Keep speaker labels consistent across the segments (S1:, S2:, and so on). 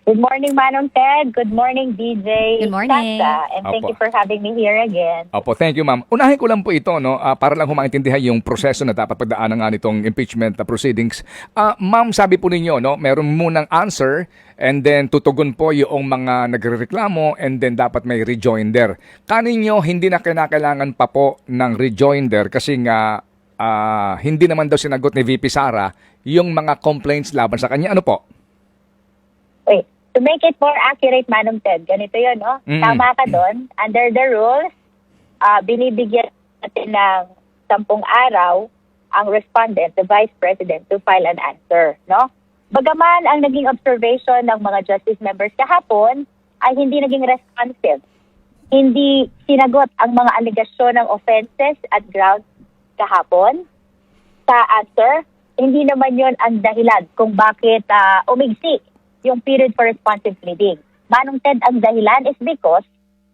S1: Good morning, Manong Ted. Good morning, DJ.
S2: Good morning.
S1: Sasa. And thank you for having me here again.
S3: Opo, thank you, ma'am. Unahin ko lang po ito, no, para lang humaintindihan yung proseso na dapat pagdaanan nga nitong impeachment proceedings. Ma'am, sabi po ninyo, no, meron munang answer and then tutugon po yung mga nagrereklamo and then dapat may rejoinder. Kaninyo, hindi na kinakailangan pa po ng rejoinder kasi nga hindi naman daw sinagot ni VP Sara yung mga complaints laban sa kanya. Ano po?
S1: Wait. To make it more accurate, Manong Ted, ganito yun, no? Tama ka doon. Under the rules, binibigyan natin ng 10 araw ang respondent, the Vice President, to file an answer, no? Bagaman ang naging observation ng mga justice members kahapon ay hindi naging responsive. Hindi sinagot ang mga alegasyon ng offenses at grounds kahapon sa answer. Hindi naman yon ang dahilan kung bakit umigsi yung period for responsive pleading. Manong Ted, ang dahilan is because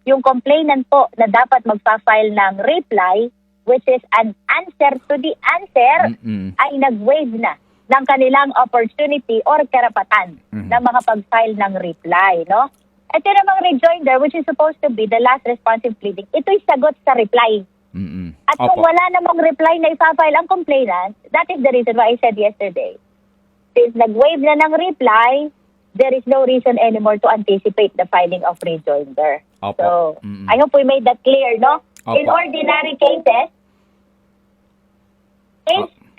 S1: yung complainant po na dapat magpa-file ng reply, which is an answer to the answer, ay nag-waive na ng kanilang opportunity or karapatan na makapag-file ng reply, no? Ito namang rejoinder, which is supposed to be the last responsive pleading, ito'y sagot sa reply. At kung wala namang reply na ipafile ang complainant, that is the reason why I said yesterday, since nag-waive na ng reply, there is no reason anymore to anticipate the filing of rejoinder. So, I hope we made that clear, no? In ordinary cases,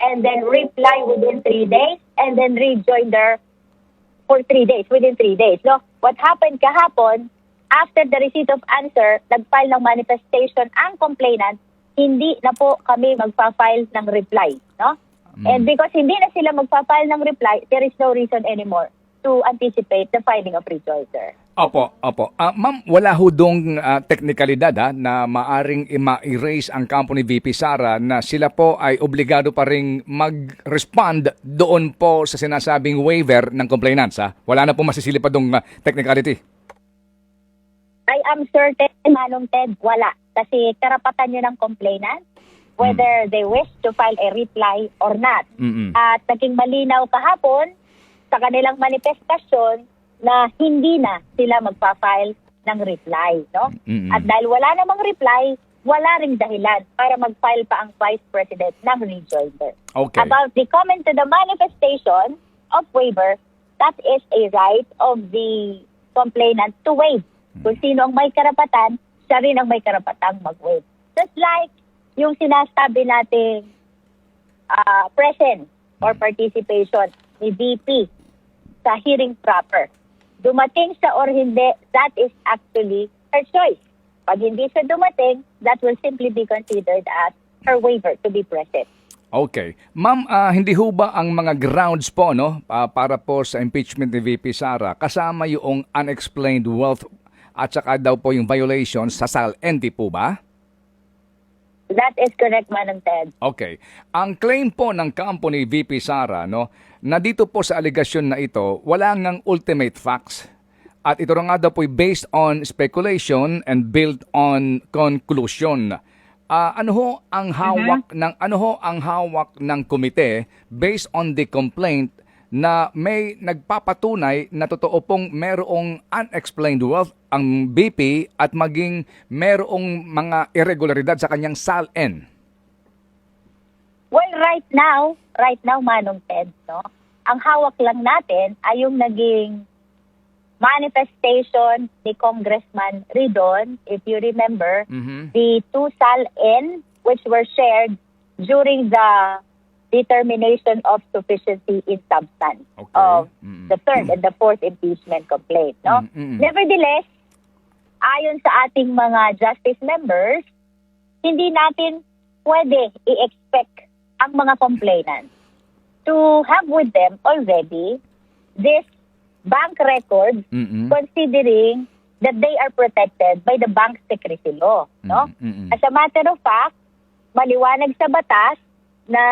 S1: and then reply within 3 days, and then rejoinder for 3 days, within 3 days, no? What happened kahapon, after the receipt of answer, nag-file ng manifestation ang complainant, hindi na po kami magpa-file ng reply, no? And because hindi na sila magpa-file ng reply, there is no reason anymore to anticipate the filing of rejoinder.
S3: Opo. Ma'am, wala ho dong teknikalidad na maaring ma-erase ang kampo ni VP Sara na sila po ay obligado pa ring mag-respond doon po sa sinasabing waiver ng complainants. Wala na po masisilip pa dong technicality.
S1: I am certain, Manong Ted, wala. Kasi karapatan yun ng complainant, whether they wish to file a reply or not. At naging malinaw kahapon sa kanilang manifestasyon na hindi na sila magpa-file ng reply, no? At dahil wala namang reply, wala ring dahilan para mag-file pa ang Vice President ng rejoinder.
S3: Okay.
S1: About the comment to the manifestation of waiver, that is a right of the complainant to waive. Kung sino ang may karapatan, siya rin ang may karapatang mag-waive. Just like yung sinasabi nating presence or participation ni VP sa hearing proper. Dumating siya or hindi, that is actually her choice. Pag hindi siya dumating, that will simply be considered as her waiver to be present.
S3: Okay. Ma'am, hindi ho ba ang mga grounds po para po sa impeachment ni VP Sara kasama yung unexplained wealth at saka daw po yung violations sa SAL-N, di po ba?
S1: That is correct, Manong Ted.
S3: Okay. Ang claim po ng kampo ni VP Sara, na dito po sa aligasyon na ito, wala ngang ultimate facts. At ito nga daw po based on speculation and built on conclusion. Ano ho ang hawak ng komite based on the complaint na may nagpapatunay na totoo pong merong unexplained wealth ang BP at maging merong mga irregularidad sa kanyang SAL-N?
S1: Well, right now, Manong Ted, ang hawak lang natin ay yung naging manifestation ni Congressman Ridon, if you remember, the 2 SAL-N which were shared during the determination of sufficiency in substance of the third and the fourth impeachment complaint. Nevertheless, ayon sa ating mga justice members, hindi natin pwede i-expect ang mga complainants to have with them already this bank records, considering that they are protected by the bank secrecy law. As a matter of fact, maliwanag sa batas na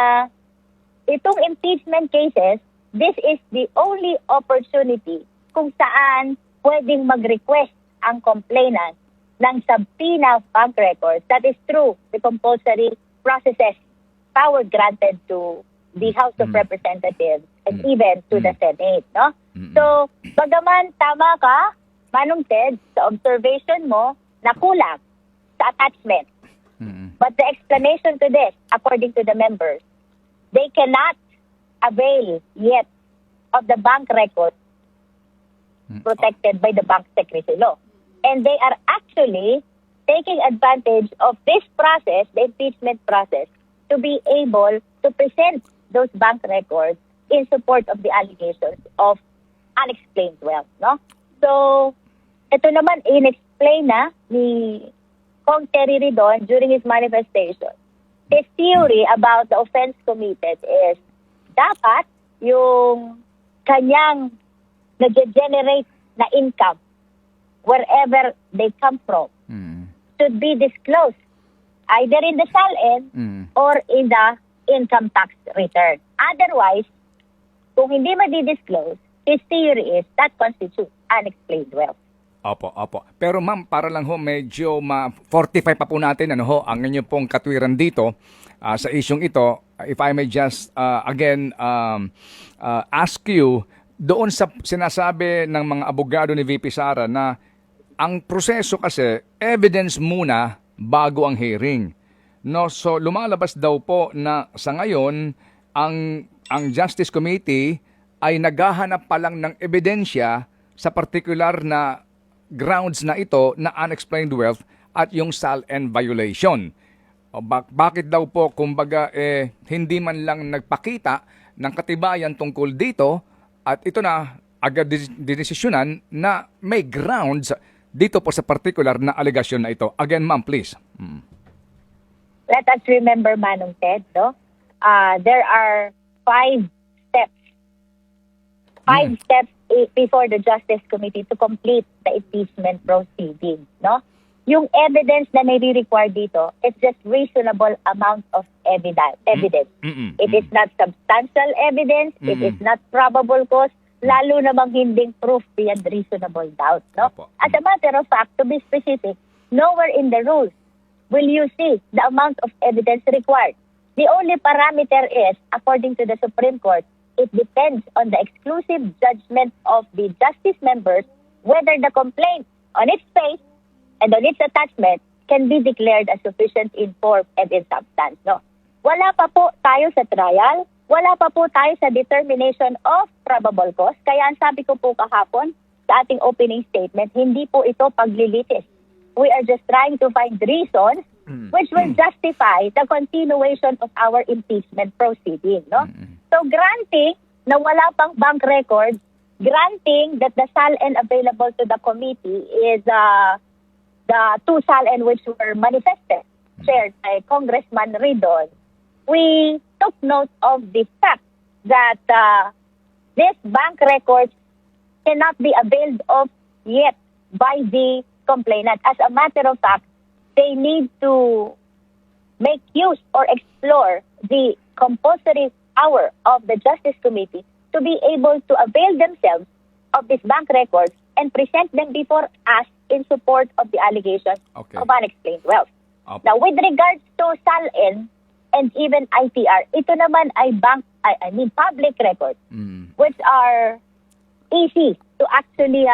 S1: itong impeachment cases, this is the only opportunity kung saan pwedeng mag-request ang complainant ng subpoena bank records. That is true, the compulsory processes power granted to the House of Representatives and even to the Senate. So, bagaman tama ka, Manong Ted, sa observation mo, na kulang sa attachment. But the explanation to this, according to the members, they cannot avail yet of the bank record protected by the Bank Secrecy Law. And they are actually taking advantage of this process, the impeachment process, to be able to present those bank records in support of the allegations of unexplained wealth. No? So, ito naman, in-explain na ni Kong Terry Ridon during his manifestation. His theory about the offense committed is dapat yung kanyang nag-generate na income wherever they come from should be disclosed either in the SALN or in the income tax return. Otherwise, kung hindi ma-disclose, his theory is that constitutes unexplained wealth.
S3: Opo. Pero ma'am, para lang ho medyo ma-fortify pa po natin ang inyong pong katwiran dito sa isyong ito. If I may just again ask you, doon sa sinasabi ng mga abogado ni VP Sara na ang proseso kasi evidence muna bago ang hearing. No, so lumalabas daw po na sa ngayon ang Justice Committee ay naghahanap pa lang ng ebidensya sa particular na grounds na ito na unexplained wealth at yung SALN violation. O bakit daw po kumbaga hindi man lang nagpakita ng katibayan tungkol dito at ito na agad dinesisyonan na may grounds dito po sa particular na allegation na ito. Again, ma'am, please.
S1: Let us remember, Manong Ted, no? There are 5 steps. 5 steps before the Justice Committee to complete the impeachment proceeding, no? Yung evidence na nire-require dito, it's just reasonable amount of evidence. It is not substantial evidence, it is not probable cause, lalo namang hinding proof beyond reasonable doubt, no? As a matter of fact, to be specific, nowhere in the rules will you see the amount of evidence required. The only parameter is, according to the Supreme Court, it depends on the exclusive judgment of the justice members whether the complaint on its face and on its attachment can be declared as sufficient in form and in substance. No? Wala pa po tayo sa trial, wala pa po tayo sa determination of probable cause. Kaya ang sabi ko po kahapon sa ating opening statement, hindi po ito paglilitis. We are just trying to find reasons which will justify the continuation of our impeachment proceeding. No? So granting na wala pang bank records, granting that the SALN available to the committee is the 2 SALN which were manifested, shared by Congressman Ridon, we took note of the fact that these bank records cannot be availed of yet by the complainant. As a matter of fact, they need to make use or explore the compulsory power of the Justice Committee to be able to avail themselves of these bank records and present them before us in support of the allegations of unexplained wealth. Now, with regards to SALN and even ITR, ito naman ay public records which are easy to actually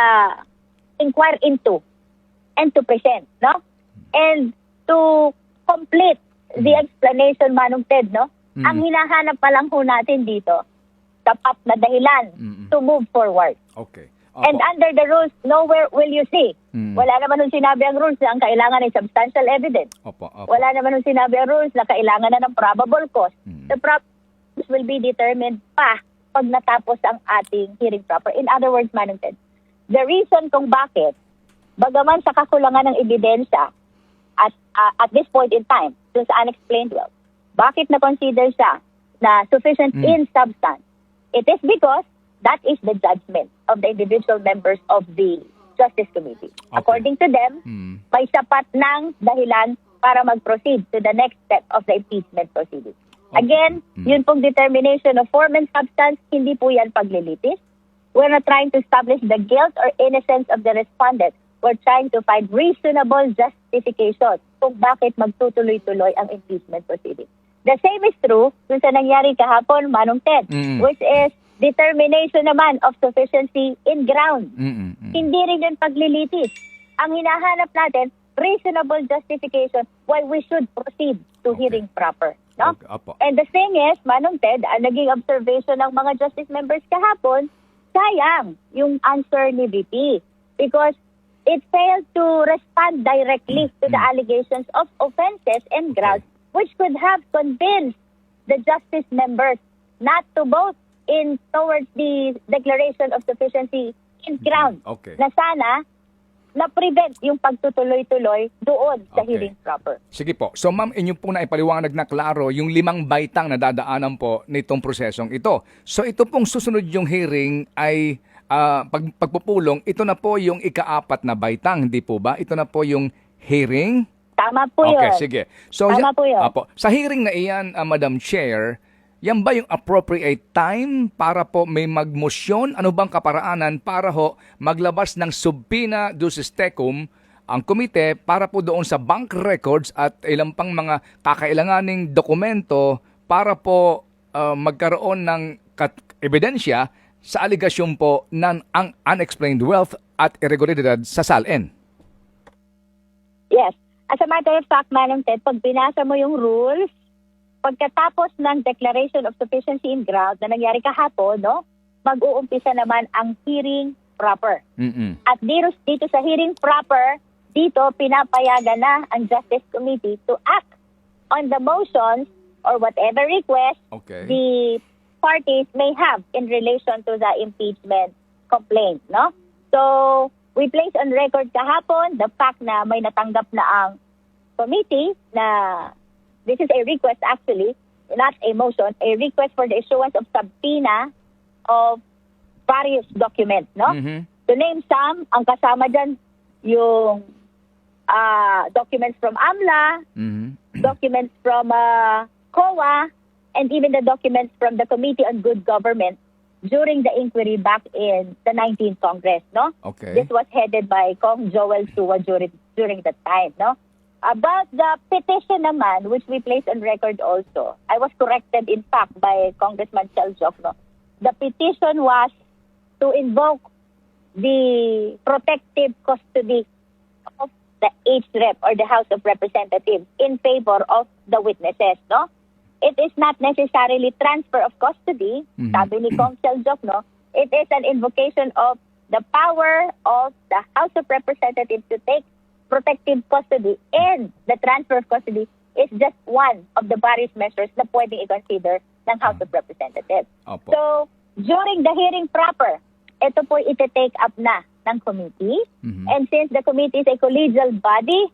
S1: inquire into and to present, no? And to complete the explanation, Manong Ted, no? Ang hinahanap pa lang ho natin dito, tapat na dahilan to move forward.
S3: Okay.
S1: And under the rules, nowhere will you see. Wala naman nung sinabi ang rules na ang kailangan ay substantial evidence. Wala naman nung sinabi ang rules na kailangan na ng probable cause. The probable cause will be determined pa pag natapos ang ating hearing proper. In other words, Manong Ted, the reason kung bakit, bagaman sa kakulangan ng ebidensya at this point in time, dun sa unexplained wealth, bakit na-consider siya na sufficient in substance? It is because that is the judgment of the individual members of the Justice Committee. According to them, may sapat ng dahilan para mag-proceed to the next step of the impeachment proceeding. Again, yun pong determination of form and substance, hindi po yan paglilitis. We're not trying to establish the guilt or innocence of the respondent. We're trying to find reasonable justification kung bakit magtutuloy-tuloy ang impeachment proceeding. The same is true dun sa nangyari kahapon, Manong Ted, which is determination naman of sufficiency in ground.
S3: Mm-mm.
S1: Hindi rin yung paglilitis. Ang hinahanap natin, reasonable justification why we should proceed to hearing proper. No?
S3: Okay, apo.
S1: And the thing is, Manong Ted, ang naging observation ng mga justice members kahapon, sayang yung answer ni VP because it failed to respond directly to the allegations of offenses and grounds which could have convinced the justice members not to vote in towards the declaration of sufficiency in ground
S3: Okay.
S1: na sana na-prevent yung pagtutuloy-tuloy doon sa
S3: Okay.
S1: hearing proper.
S3: Sige po. So ma'am, inyo po na ipaliwanag na klaro yung 5 baitang na dadaanan po nitong prosesong ito. So ito pong susunod yung hearing ay pagpupulong, ito na po yung ika-4 na baitang, hindi po ba? Ito na po yung hearing.
S1: Tama po yun.
S3: Okay, sige. So,
S1: Tama po yun.
S3: Apo, sa hearing na iyan, Madam Chair, yan ba yung appropriate time para po may magmosyon? Ano bang kaparaanan para ho maglabas ng subpoena ducis tecum ang komite para po doon sa bank records at ilang pang mga kakailanganing dokumento para po magkaroon ng ebidensya sa aligasyon po ng ang unexplained wealth at irregularidad sa SALN?
S1: Yes. As a matter of fact, Manong Ted, pag binasa mo yung rules, pagkatapos ng Declaration of Sufficiency in Ground na nangyari kahapon, no, mag-uumpisa naman ang hearing proper.
S3: Mm-mm.
S1: At dito sa hearing proper, dito pinapayagan na ang Justice Committee to act on the motions or whatever request
S3: Okay.
S1: the parties may have in relation to the impeachment complaint, no? So, we place on record kahapon the fact na may natanggap na ang committee na this is a request actually, not a motion, a request for the issuance of subpoena of various documents, no?
S3: Mhm.
S1: To name some, ang kasama dyan yung documents from AMLA,
S3: Mhm.
S1: documents from COA, and even the documents from the Committee on Good Government during the inquiry back in the 19th Congress, no?
S3: Okay.
S1: This was headed by Kong Joel Sua during that time, no? About the petition naman, which we placed on record also, I was corrected in fact by Congressman Chaljoc, no? The petition was to invoke the protective custody of the HREP or the House of Representatives in favor of the witnesses, no? It is not necessarily transfer of custody, sabi ni Kong Chaljoc, no? It is an invocation of the power of the House of Representatives to take protective custody, and the transfer of custody is just one of the various measures na pwedeng i-consider ng House of Representatives.
S3: Opo.
S1: So, during the hearing proper, ito po iti-take up na ng committee. And since the committee is a collegial body,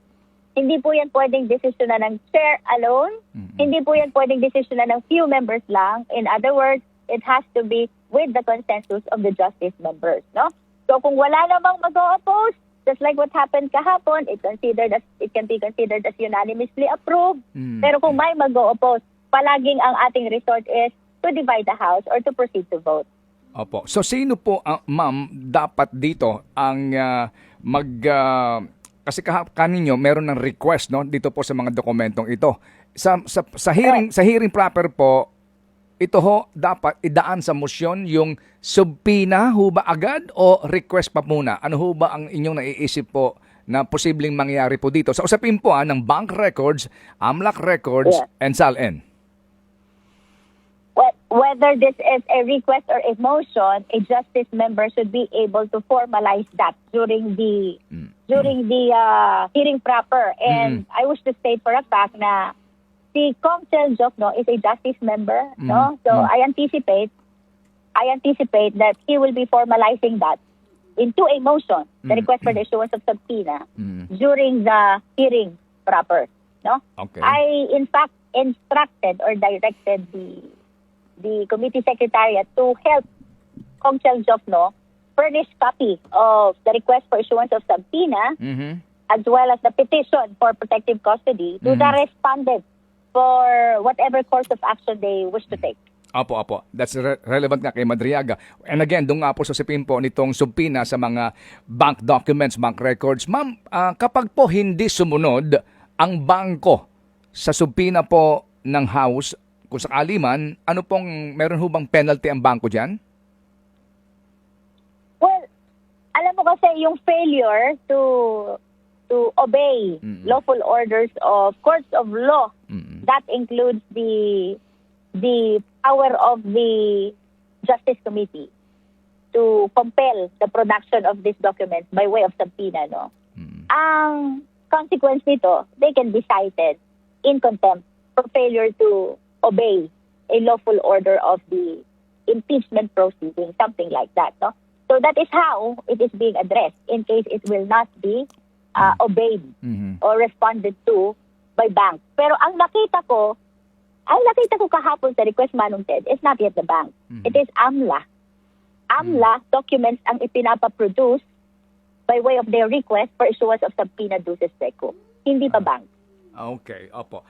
S1: hindi po yan pwedeng desisyonan ng chair alone. Hindi po yan pwedeng desisyonan ng few members lang. In other words, it has to be with the consensus of the justice members, no? So kung wala namang mag-o-oppose, just like what happened kahapon, it can be considered as unanimously approved. Pero kung may mag-o-oppose, palaging ang ating resort is to divide the House or to proceed to vote.
S3: Opo. So sino po, ma'am, dapat dito ang kasi kaninyo meron ng request, no, dito po sa mga dokumentong ito. Sa hearing proper po, ito ho dapat idaan sa motion yung subpoena ho ba agad o request pa muna? Ano ho ba ang inyong naiisip po na posibleng mangyari po dito? Sa usapin po ng bank records, AMLAC records, and SALN.
S1: Whether this is a request or a motion, a justice member should be able to formalize that during the hearing proper. And I wish to state for a fact na si Kong Chaljoc, no, is a justice member, no. So I anticipate that he will be formalizing that into a motion, the request for the issuance of subpoena during the hearing proper, no.
S3: Okay.
S1: I in fact instructed or directed the committee secretariat to help Kong Chaljoc, no, furnish copy of the request for issuance of subpoena as well as the petition for protective custody to the respondent for whatever course of action they wish to take.
S3: Opo. That's relevant nga kay Madriaga. And again, doon nga po sa sipin po nitong subpoena sa mga bank documents, bank records. Ma'am, kapag po hindi sumunod ang bangko sa subpoena po ng House, kung sakali man, ano pong, meron ho bang penalty ang bangko dyan?
S1: alam mo kasi yung failure to obey lawful orders of courts of law, that includes the power of the Justice Committee to compel the production of these documents by way of subpoena, no? Ang consequence nito, they can be cited in contempt for failure to obey a lawful order of the impeachment proceeding, something like that, no? So that is how it is being addressed in case it will not be obeyed or responded to by banks. Pero ang nakita ko kahapon sa request, Manong Ted, is not yet the bank. It is AMLA. AMLA documents ang ipinapaproduce by way of their request for issuance of subpoena duces seco. Hindi pa bank.
S3: Okay, opo.